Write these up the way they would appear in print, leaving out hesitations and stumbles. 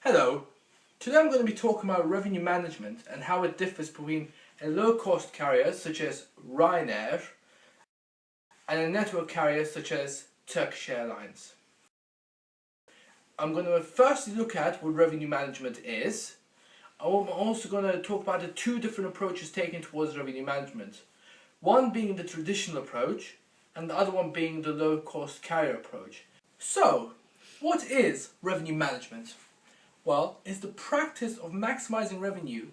Hello, today I'm going to be talking about revenue management and how it differs between a low-cost carrier such as Ryanair and a network carrier such as Turkish Airlines. I'm going to firstly look at what revenue management is. I'm also going to talk about the two different approaches taken towards revenue management. One being the traditional approach and the other one being the low-cost carrier approach. So, what is revenue management? Well, it's the practice of maximizing revenue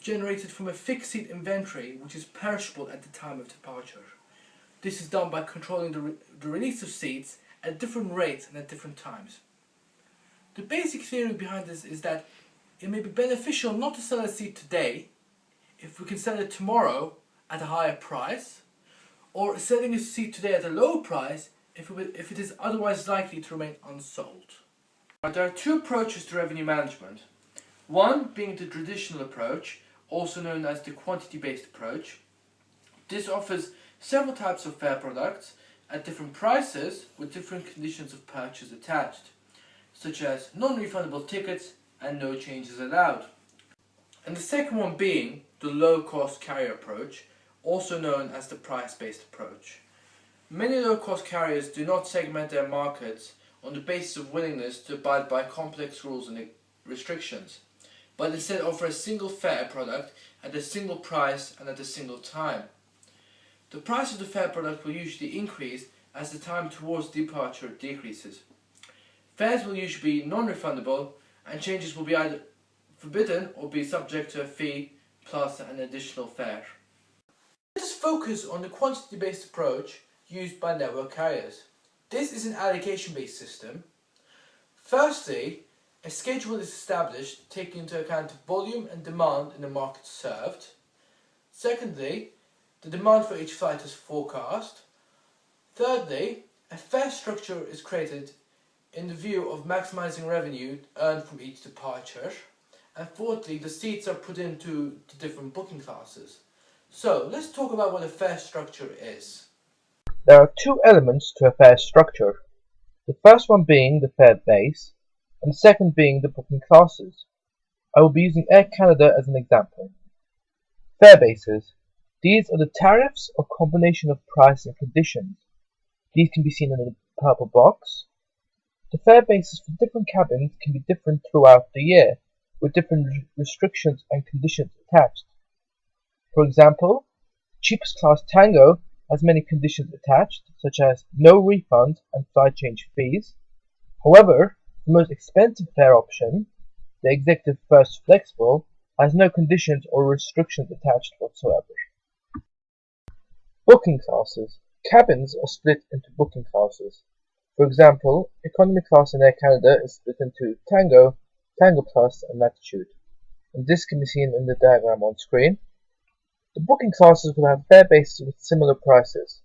generated from a fixed seat inventory which is perishable at the time of departure. This is done by controlling the release of seats at different rates and at different times. The basic theory behind this is that it may be beneficial not to sell a seat today if we can sell it tomorrow at a higher price, or selling a seat today at a low price if it is otherwise likely to remain unsold. Now, there are two approaches to revenue management. One being the traditional approach, also known as the quantity-based approach. This offers several types of fare products at different prices with different conditions of purchase attached, such as non-refundable tickets and no changes allowed. And the second one being the low-cost carrier approach, also known as the price-based approach. Many low-cost carriers do not segment their markets on the basis of willingness to abide by complex rules and restrictions, but instead offer a single fare product at a single price and at a single time. The price of the fare product will usually increase as the time towards departure decreases. Fares will usually be non-refundable, and changes will be either forbidden or be subject to a fee plus an additional fare. Let us focus on the quantity-based approach used by network carriers. This is an allocation-based system. Firstly, a schedule is established taking into account volume and demand in the market served. Secondly, the demand for each flight is forecast. Thirdly, a fare structure is created in the view of maximizing revenue earned from each departure. And fourthly, the seats are put into the different booking classes. So, let's talk about what a fare structure is. There are two elements to a fare structure, the first one being the fare base, and the second being the booking classes. I will be using Air Canada as an example. Fare bases. These are the tariffs or combination of price and conditions. These can be seen in the purple box. The fare bases for different cabins can be different throughout the year, with different restrictions and conditions attached. For example, the cheapest class Tango has many conditions attached, such as no refund and flight change fees. However, the most expensive fare option, the Executive First Flexible, has no conditions or restrictions attached whatsoever. Booking classes. Cabins are split into booking classes. For example, economy class in Air Canada is split into Tango, Tango Plus, and Latitude. And this can be seen in the diagram on screen. The booking classes will have fare bases with similar prices.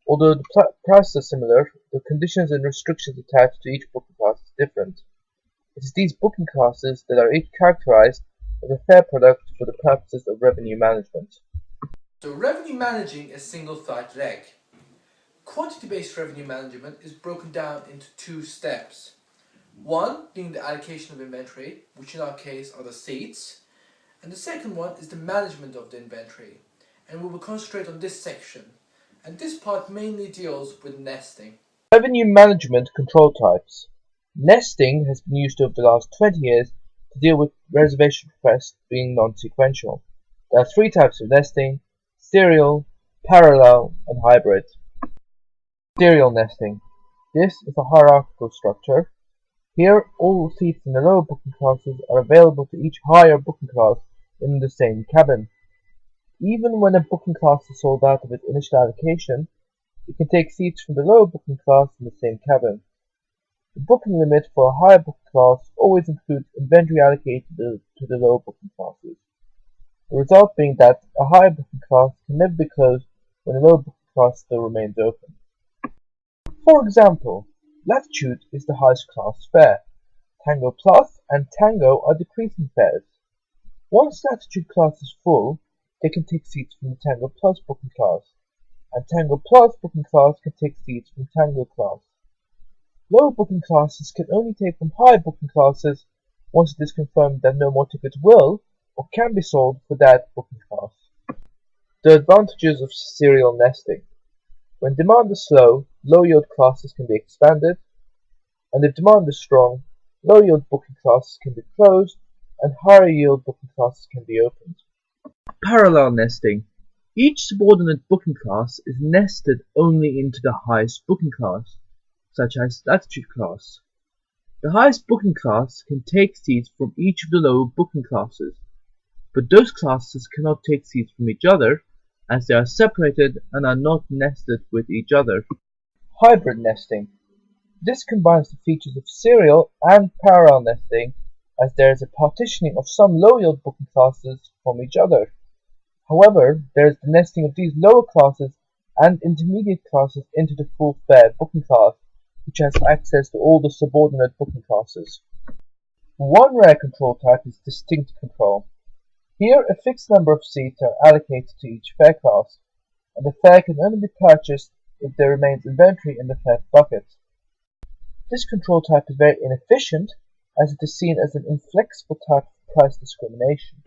Although the prices are similar, the conditions and restrictions attached to each booking class is different. It is these booking classes that are each characterized as a fare product for the purposes of revenue management. So, revenue managing a single flight leg. Quantity-based revenue management is broken down into two steps. One being the allocation of inventory, which in our case are the seats, and the second one is the management of the inventory, and we will concentrate on this section, and this part mainly deals with nesting. Revenue management control types. Nesting has been used over the last 20 years to deal with reservation requests being non-sequential. There are three types of nesting: serial, parallel, and hybrid. Serial nesting. This is a hierarchical structure. Here, all seats in the lower booking classes are available to each higher booking class in the same cabin. Even when a booking class is sold out of its initial allocation, it can take seats from the lower booking class in the same cabin. The booking limit for a higher booking class always includes inventory allocated to the lower booking classes. The result being that a higher booking class can never be closed when the lower booking class still remains open. For example, Latitude is the highest class fare. Tango Plus and Tango are decreasing fares. Once Latitude class is full, they can take seats from the Tango Plus booking class, and Tango Plus booking class can take seats from Tango class. Lower booking classes can only take from higher booking classes once it is confirmed that no more tickets will or can be sold for that booking class. The advantages of serial nesting. When demand is slow, low-yield classes can be expanded, and if demand is strong, low-yield booking classes can be closed and higher-yield booking classes can be opened. Parallel nesting. Each subordinate booking class is nested only into the highest booking class, such as Latitude class. The highest booking class can take seats from each of the lower booking classes, but those classes cannot take seats from each other, as they are separated and are not nested with each other. Hybrid nesting. This combines the features of serial and parallel nesting, as there is a partitioning of some low-yield booking classes from each other. However, there is the nesting of these lower classes and intermediate classes into the full fare booking class, which has access to all the subordinate booking classes. One rare control type is distinct control. Here, a fixed number of seats are allocated to each fare class, and the fare can only be purchased if there remains inventory in the fare bucket. This control type is very inefficient, as it is seen as an inflexible type of price discrimination.